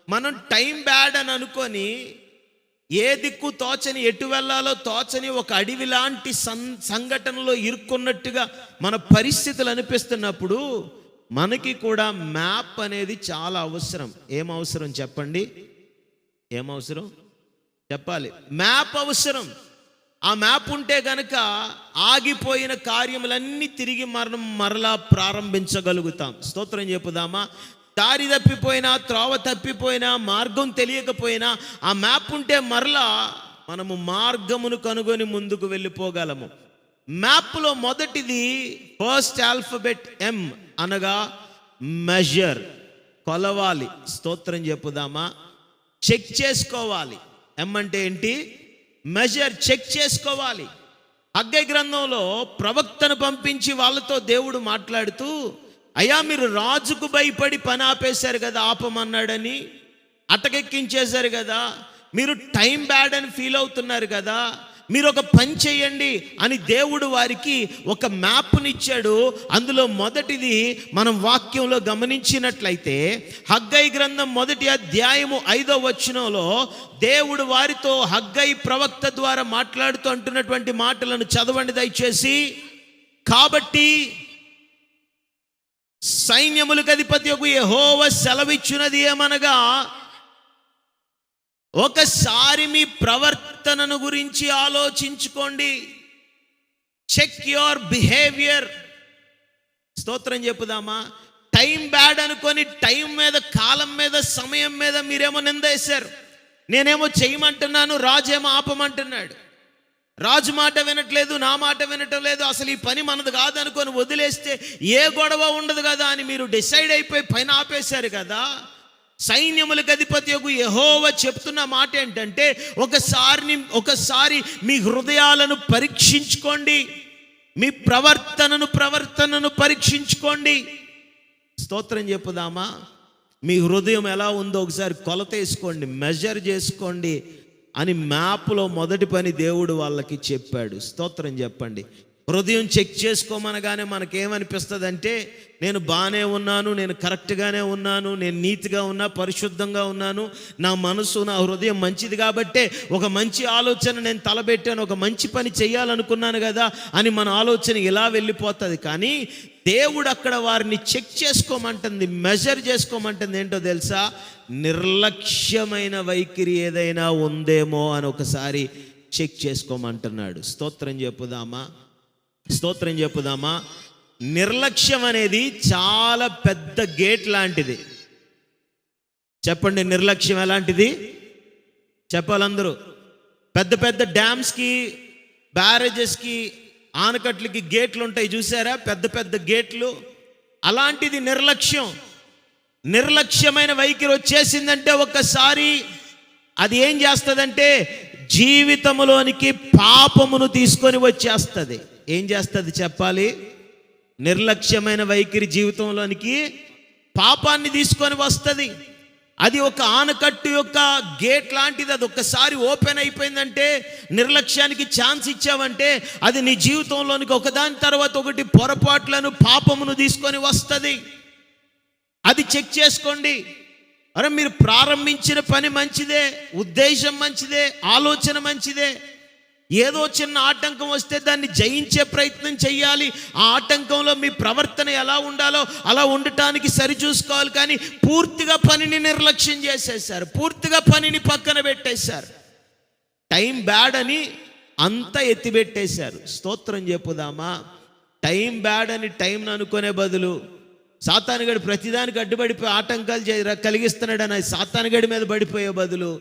మనం time bad అని అనుకొని ఏ దిక్కు తోచని, ఎటు వెళ్ళాలో తోచని ఒక అడవి లాంటి సంఘటనలో ఇరుక్కున్నట్టుగా మన పరిస్థితులు అనిపిస్తున్నప్పుడు మనకి కూడా మ్యాప్ అనేది చాలా అవసరం. ఏం అవసరం చెప్పండి? ఏం అవసరం చెప్పాలి? మ్యాప్ అవసరం. ఆ మ్యాప్ ఉంటే గనక ఆగిపోయిన కార్యములన్నీ తిరిగి మరలా ప్రారంభించగలుగుతాం. స్తోత్రం చెప్పుదామా? దారి తప్పిపోయినా, త్రోవ తప్పిపోయినా, మార్గం తెలియకపోయినా ఆ మ్యాప్ ఉంటే మరలా మనము మార్గమును కనుగొని ముందుకు వెళ్ళిపోగలము. మ్యాప్లో మొదటిది ఫస్ట్ ఆల్ఫబెట్ M, అనగా మెజర్, కొలవాలి. స్తోత్రం చెప్పుదామా? చెక్ చేసుకోవాలి. M అంటే ఏంటి? మెజర్, చెక్ చేసుకోవాలి. హగ్గై గ్రంథంలో ప్రవక్తను పంపించి వాళ్ళతో దేవుడు మాట్లాడుతూ, అయ్యా మీరు రాజుకు భయపడి పని ఆపేశారు కదా, ఆపమన్నాడని అటకెక్కించేశారు కదా, మీరు టైం బ్యాడ్ అని ఫీల్ అవుతున్నారు కదా, మీరు ఒక పని చేయండి అని దేవుడు వారికి ఒక మ్యాప్ని ఇచ్చాడు. అందులో మొదటిది మనం వాక్యంలో గమనించినట్లయితే హగ్గై గ్రంథం 1వ అధ్యాయము 5వ వచనంలో దేవుడు వారితో హగ్గై ప్రవక్త ద్వారా మాట్లాడుతూ అంటున్నటువంటి మాటలను చదవండి దయచేసి. కాబట్టి సైన్యములకు అధిపతియగు యెహోవా సెలవిచ్చున్నది ఏమనగా, ఒకసారి మీ ప్రవర్తనను గురించి ఆలోచించుకోండి. Check your behaviour. స్తోత్రం చెప్పుదామా? టైం బ్యాడ్ అనుకొని టైం మీద, కాలం మీద, సమయం మీద మీరేమో నిందేశారు. నేనేమో చేయమంటున్నాను, రాజేమో ఆపమంటున్నాడు. రాజు మాట వినట్లేదు, నా మాట వినటం లేదు, అసలు ఈ పని మనది కాదనుకొని వదిలేస్తే ఏ గొడవ ఉండదు కదా అని మీరు డిసైడ్ అయిపోయి పైన ఆపేశారు కదా. సైన్యములకు అధిపతియగు యెహోవా చెప్తున్న మాట ఏంటంటే, ఒకసారి మీ హృదయాలను పరీక్షించుకోండి, మీ ప్రవర్తనను పరీక్షించుకోండి. స్తోత్రం చెప్పుదామా? మీ హృదయం ఎలా ఉందో ఒకసారి కొలత వేసుకోండి, మెజర్ చేసుకోండి అని మ్యాప్లో మొదటి పని దేవుడు వాళ్ళకి చెప్పాడు. స్తోత్రం చెప్పండి. హృదయం చెక్ చేసుకోమనగానే మనకేమనిపిస్తుంది అంటే, నేను బాగానే ఉన్నాను, నేను కరెక్ట్గానే ఉన్నాను, నేను నీతిగా ఉన్నా, పరిశుద్ధంగా ఉన్నాను, నా మనసు, నా హృదయం మంచిది కాబట్టే ఒక మంచి ఆలోచన నేను తలబెట్టాను, ఒక మంచి పని చేయాలనుకున్నాను కదా అని మన ఆలోచన ఇలా వెళ్ళిపోతుంది. కానీ దేవుడు అక్కడ వారిని చెక్ చేసుకోమంటుంది, మెజర్ చేసుకోమంటుంది. ఏంటో తెలుసా? నిర్లక్ష్యమైన వైఖరి ఏదైనా ఉందేమో అని ఒకసారి చెక్ చేసుకోమంటున్నాడు. స్తోత్రం చెప్పుదామా? స్తోత్రం చెప్పుదామా? నిర్లక్ష్యం అనేది చాలా పెద్ద గేట్ లాంటిది. చెప్పండి, నిర్లక్ష్యం ఎలాంటిది? చెప్పాలందరూ. పెద్ద పెద్ద డ్యామ్స్కి, బ్యారేజెస్కి, ఆనకట్లకి గేట్లు ఉంటాయి చూసారా? పెద్ద పెద్ద గేట్లు. అలాంటిది నిర్లక్ష్యం. నిర్లక్ష్యమైన వైఖరి వచ్చేసిందంటే ఒక్కసారి అది ఏం చేస్తుందంటే జీవితంలోనికి పాపమును తీసుకొని వచ్చేస్తుంది. ఏం చేస్తుంది చెప్పాలి? నిర్లక్ష్యమైన వైఖరి జీవితంలోనికి పాపాన్ని తీసుకొని వస్తుంది. అది ఒక ఆనకట్టు యొక్క గేట్ లాంటిది. అది ఒక్కసారి ఓపెన్ అయిపోయిందంటే, నిర్లక్ష్యానికి ఛాన్స్ ఇచ్చావంటే అది నీ జీవితంలోనికి ఒకదాని తర్వాత ఒకటి పొరపాట్లను, పాపమును తీసుకొని వస్తుంది. అది చెక్ చేసుకోండి. అరే, మీరు ప్రారంభించిన పని మంచిదే, ఉద్దేశం మంచిదే, ఆలోచన మంచిదే. ఏదో చిన్న ఆటంకం వస్తే దాన్ని జయించే ప్రయత్నం చేయాలి. ఆ ఆటంకంలో మీ ప్రవర్తన ఎలా ఉండాలో అలా ఉండటానికి సరిచూసుకోవాలి. కానీ పూర్తిగా పనిని నిర్లక్ష్యం చేసేసారు, పూర్తిగా పనిని పక్కన పెట్టేశారు. టైం బ్యాడ్ అని అంతా ఎత్తిపెట్టేశారు. స్తోత్రం చెప్పుదామా? టైం బ్యాడ్ అని టైంను అనుకునే బదులు సాతానుగడి ప్రతిదానికి అడ్డుపడిపోయి ఆటంకాలు కలిగిస్తున్నాడని సాతానుగడి మీద పడిపోయే బదులు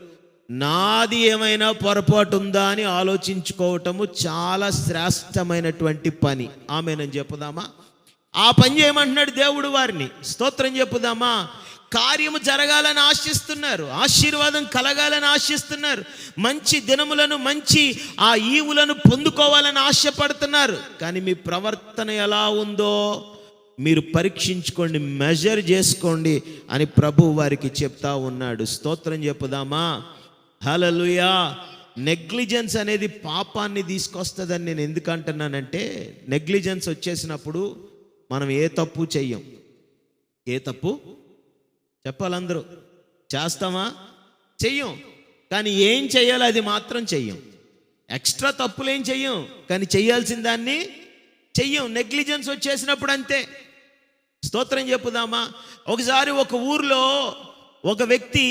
నాది ఏమైనా పొరపాటు ఉందా అని ఆలోచించుకోవటము చాలా శ్రేష్టమైనటువంటి పని. ఆమేనని చెప్పుదామా? ఆ పని చేయమంటున్నాడు దేవుడు వారిని. స్తోత్రం చెప్పుదామా? కార్యము జరగాలని ఆశిస్తున్నారు, ఆశీర్వాదం కలగాలని ఆశిస్తున్నారు, మంచి దినములను, మంచి ఆ ఈవులను పొందుకోవాలని ఆశపడుతున్నారు. కానీ మీ ప్రవర్తన ఎలా ఉందో మీరు పరీక్షించుకోండి, మెజర్ చేసుకోండి అని ప్రభు వారికి చెప్తా ఉన్నాడు. స్తోత్రం చెప్పుదామా? హల్లెలూయా. నెగ్లిజెన్స్ అనేది పాపాన్ని తీసుకొస్తుందని నేను ఎందుకు అంటున్నానంటే, నెగ్లిజెన్స్ వచ్చేసినప్పుడు మనం ఏ తప్పు చెయ్యం. ఏ తప్పు చెప్పాలందరూ చేస్తామా? చెయ్యం. కానీ ఏం చెయ్యాలో అది మాత్రం చెయ్యం. ఎక్స్ట్రా తప్పులేం చెయ్యం, కానీ చెయ్యాల్సిన దాన్ని చెయ్యం. నెగ్లిజెన్స్ వచ్చేసినప్పుడు అంతే. స్తోత్రం చెప్పుదామా? ఒకసారి ఒక ఊర్లో ఒక వ్యక్తి,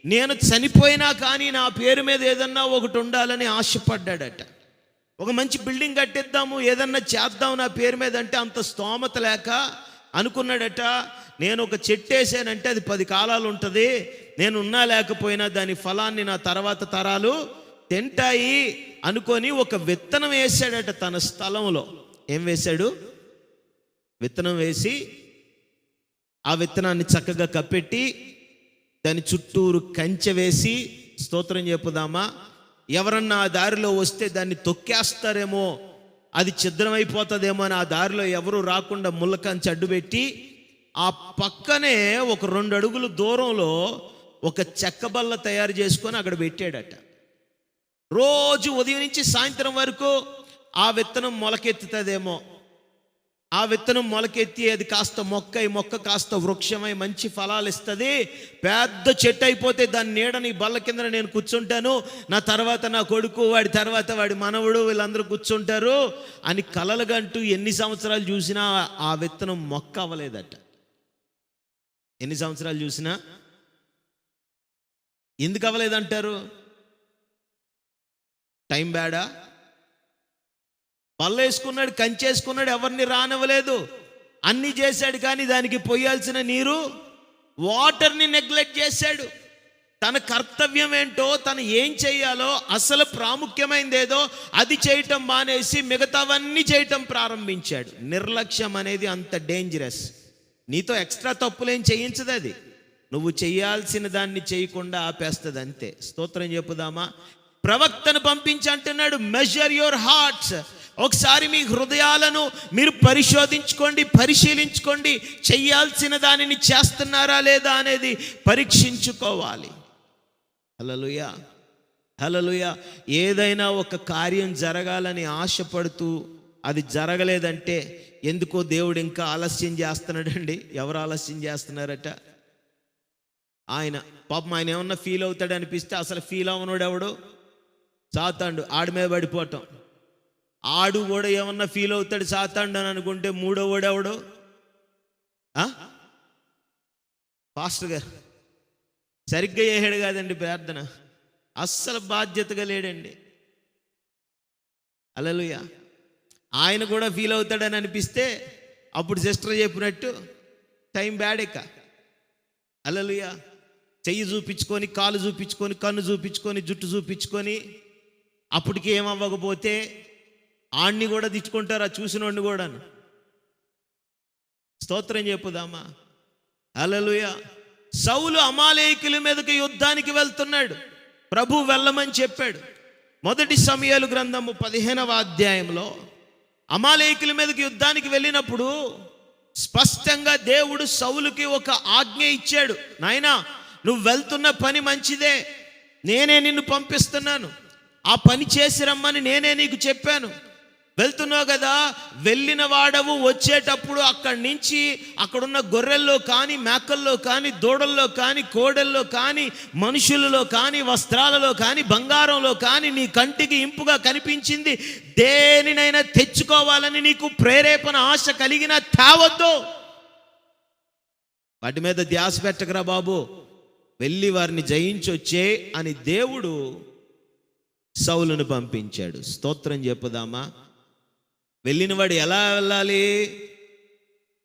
నేను చనిపోయినా కానీ నా పేరు మీద ఏదన్నా ఒకటి ఉండాలని ఆశపడ్డాడట. ఒక మంచి బిల్డింగ్ కట్టిద్దాము, ఏదన్నా చేద్దాం నా పేరు మీద అంటే అంత స్తోమత లేక అనుకున్నాడట. నేను ఒక చెట్టు వేసానంటే అది 10 కాలాలు ఉంటుంది, నేను ఉన్నా లేకపోయినా దాని ఫలాన్ని నా తర్వాత తరాలు తింటాయి అనుకొని ఒక విత్తనం వేసాడట తన స్థలంలో. ఏం వేశాడు? విత్తనం వేసి ఆ విత్తనాన్ని చక్కగా కప్పెట్టి దాని చుట్టూరు కంచె వేసి, స్తోత్రం చెప్పుదామా, ఎవరన్నా ఆ దారిలో వస్తే దాన్ని తొక్కేస్తారేమో, అది ఛిద్రమైపోతుందేమో అని ఆ దారిలో ఎవరు రాకుండా ముళ్ళ కంచె అడ్డుపెట్టి, ఆ పక్కనే ఒక 2 అడుగుల దూరంలో ఒక చెక్క బల్ల తయారు చేసుకొని అక్కడ పెట్టాడట. రోజు ఉదయం నుంచి సాయంత్రం వరకు ఆ విత్తనం మొలకెత్తుతుందేమో, ఆ విత్తనం మొలకెత్తి అది కాస్త మొక్క కాస్త వృక్షమై మంచి ఫలాలు ఇస్తుంది, పెద్ద చెట్టు అయిపోతే దాని నీడని బల్ల కింద నేను కూర్చుంటాను, నా తర్వాత నా కొడుకు, వాడి తర్వాత వాడి మనవడు, వీళ్ళందరూ కూర్చుంటారు అని కలలుగంటూ ఎన్ని సంవత్సరాలు చూసినా ఆ విత్తనం మొక్క అవ్వలేదట. ఎన్ని సంవత్సరాలు చూసినా ఎందుకు అవ్వలేదంటారు? టైం బ్యాడా? బల్ల వేసుకున్నాడు, కంచేసుకున్నాడు, ఎవరిని రానివ్వలేదు, అన్నీ చేశాడు, కానీ దానికి పోయాల్సిన నీరు, వాటర్ని నెగ్లెక్ట్ చేశాడు. తన కర్తవ్యం ఏంటో, తను ఏం చేయాలో, అసలు ప్రాముఖ్యమైనది ఏదో అది చేయటం మానేసి మిగతావన్నీ చేయటం ప్రారంభించాడు. నిర్లక్ష్యం అనేది అంత డేంజరస్. నీతో ఎక్స్ట్రా తప్పులేం చేయించదు అది, నువ్వు చేయాల్సిన దాన్ని చేయకుండా ఆపేస్తుంది అంతే. స్తోత్రం చెప్పుదామా? ప్రవక్తను పంపించి అంటున్నాడు, మెజర్ యువర్ హార్ట్స్. ఒకసారి మీ హృదయాలను మీరు పరిశోధించుకోండి, పరిశీలించుకోండి. చెయ్యాల్సిన దానిని చేస్తున్నారా లేదా అనేది పరీక్షించుకోవాలి. హల్లెలూయా, హల్లెలూయా. ఏదైనా ఒక కార్యం జరగాలని ఆశపడుతూ అది జరగలేదంటే ఎందుకో దేవుడు ఇంకా ఆలస్యం చేస్తున్నాడండి. ఎవరు ఆలస్యం చేస్తున్నారట? ఆయన. పాపం ఆయన ఏమన్నా ఫీల్ అవుతాడు అనిపిస్తే అసలు ఫీల్ అవనోడు ఎవడు? సాతాండు. ఆడి మీద పడిపోవటం. ఆడు కూడా ఏమన్నా ఫీల్ అవుతాడు సాతాండు అని అనుకుంటే మూడో వాడెవడు? పాస్టర్ గారు సరిగ్గా చేసాడు కాదండి ప్రార్థన, అస్సలు బాధ్యతగా లేడండి. హల్లెలూయా. ఆయన కూడా ఫీల్ అవుతాడని అనిపిస్తే అప్పుడు సిస్టర్ చెప్పినట్టు టైం బ్యాడ్ ఇక. హల్లెలూయా. చెయ్యి చూపించుకొని, కాలు చూపించుకొని, కన్ను చూపించుకొని, జుట్టు చూపించుకొని అప్పటికి ఏమవ్వకపోతే ఆడిని కూడా తిట్టుకుంటారు, ఆ చూసినోడిని కూడా. స్తోత్రం చెప్పుదామా? హల్లెలూయా. సౌలు అమాలేకుల మీదకి యుద్ధానికి వెళ్తున్నాడు. ప్రభు వెళ్ళమని చెప్పాడు. 1 సమూయేలు గ్రంథము 15వ అధ్యాయంలో అమాలేకుల మీదకి యుద్ధానికి వెళ్ళినప్పుడు స్పష్టంగా దేవుడు సౌలుకి ఒక ఆజ్ఞ ఇచ్చాడు. నాయనా, నువ్వు వెళ్తున్న పని మంచిదే, నేనే నిన్ను పంపిస్తున్నాను, ఆ పని చేసి రమ్మని నేనే నీకు చెప్పాను. వెళ్తున్నావు కదా, వెళ్ళిన వాడవు వచ్చేటప్పుడు అక్కడి నుంచి అక్కడున్న గొర్రెల్లో కానీ, మేకల్లో కానీ, దూడల్లో కానీ, కోడెల్లో కానీ, మనుషులలో కానీ, వస్త్రాలలో కానీ, బంగారంలో కానీ నీ కంటికి ఇంపుగా కనిపించింది దేనినైనా తెచ్చుకోవాలని నీకు ప్రేరేపణ ఆశ కలిగిన తేవద్దు. వాటి మీద ధ్యాస పెట్టకరా బాబు, వెళ్ళి వారిని జయించొచ్చే అని దేవుడు సౌలును పంపించాడు. స్తోత్రం చెప్పుదామా? వెళ్ళినవాడు ఎలా వెళ్ళాలి?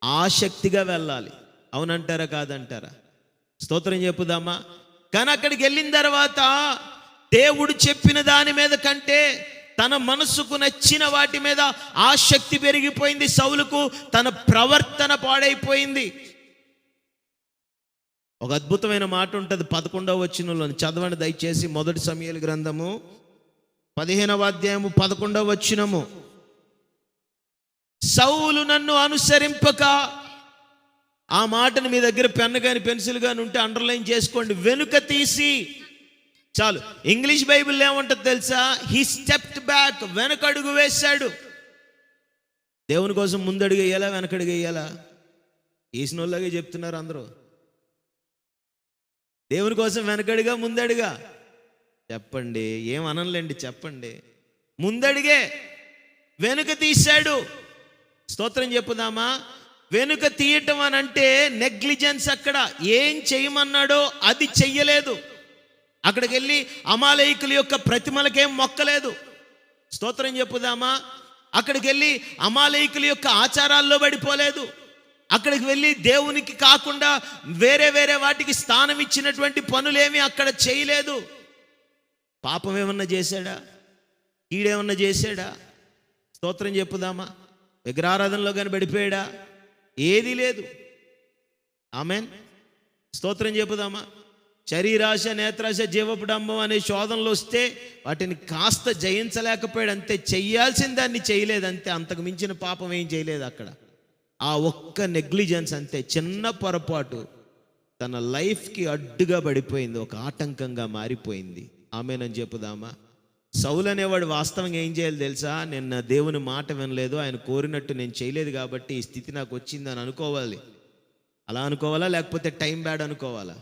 ఆసక్తిగా వెళ్ళాలి. అవునంటారా కాదంటారా? స్తోత్రం చెప్పుదామా? కానీ అక్కడికి వెళ్ళిన తర్వాత దేవుడు చెప్పిన దాని మీద కంటే తన మనసుకు నచ్చిన వాటి మీద ఆసక్తి పెరిగిపోయింది సౌలుకు. తన ప్రవర్తన పాడైపోయింది. ఒక అద్భుతమైన మాట ఉంటుంది 11వ వచనంలో, చదవండి దయచేసి. 1 సమూయేలు గ్రంథము 15వ అధ్యాయము 11వ వచనము. సౌలు నన్ను అనుసరింపక, ఆ మాటను మీ దగ్గర పెన్ను కానీ పెన్సిల్ కానీ ఉంటే అండర్లైన్ చేసుకోండి, వెనుక తీసి. చాలు. ఇంగ్లీష్ బైబిల్ ఏమంటుంది తెలుసా? హీ స్టెప్డ్ బ్యాక్, వెనకడుగు వేశాడు. దేవుని కోసం ముందడుగు వేయాలా వెనకడుగు వేయాలా? వేసిన వాళ్ళగే చెప్తున్నారు అందరూ. దేవుని కోసం వెనకడుగా ముందడుగా? చెప్పండి, ఏమనలేండి చెప్పండి. ముందడిగే, వెనుక తీశాడు. స్తోత్రం చెప్పుదామా? వెనుక తీయటం అని అంటే నెగ్లిజెన్స్. అక్కడ ఏం చేయమన్నాడో అది చెయ్యలేదు. అక్కడికి వెళ్ళి అమాలేకుల యొక్క ప్రతిమలకేం మొక్కలేదు. స్తోత్రం చెప్పుదామా? అక్కడికి వెళ్ళి అమాలేకుల యొక్క ఆచారాల్లో పడిపోలేదు. అక్కడికి వెళ్ళి దేవునికి కాకుండా వేరే వేరే వాటికి స్థానం ఇచ్చినటువంటి పనులేమీ అక్కడ చేయలేదు. పాపం ఏమన్నా చేశాడా? ఈడేమన్నా చేశాడా? స్తోత్రం చెప్పుదామా? విగ్రహారాధనలో కానీ పడిపోయాడా? ఏదీ లేదు. ఆమేన్. స్తోత్రం చెప్పుదామా? శరీరాశ, నేత్రాశ, జీవపుడంబం అనే శోధనలు వస్తే వాటిని కాస్త జయించలేకపోయాడు అంతే. చెయ్యాల్సిన దాన్ని చేయలేదు అంతే. అంతకు మించిన పాపం ఏం చేయలేదు అక్కడ. ఆ ఒక్క నెగ్లిజెన్స్ అంతే, చిన్న పొరపాటు తన లైఫ్కి అడ్డుగా పడిపోయింది, ఒక ఆటంకంగా మారిపోయింది. ఆమేనని చెప్పుదామా? సౌలు అనేవాడు వాస్తవంగా ఏం చేయాలి తెలుసా? నేను నా దేవుని మాట వినలేదు, ఆయన కోరినట్టు నేను చేయలేదు కాబట్టి ఈ స్థితి నాకు వచ్చిందని అనుకోవాలి. అలా అనుకోవాలా? లేకపోతే టైం బ్యాడ్ అనుకోవాలా?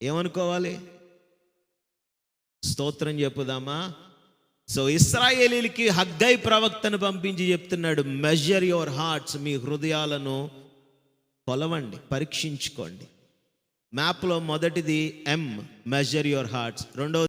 ఏమనుకోవాలి? స్తోత్రం చెప్పుదామా? సో ఇశ్రాయేలీలకి హగ్గై ప్రవక్తను పంపించి చెప్తున్నాడు, మెజర్ యువర్ హార్ట్స్, మీ హృదయాలను కొలవండి, పరీక్షించుకోండి. మ్యాప్లో మొదటిది M, మెజర్ యువర్ హార్ట్స్. రెండో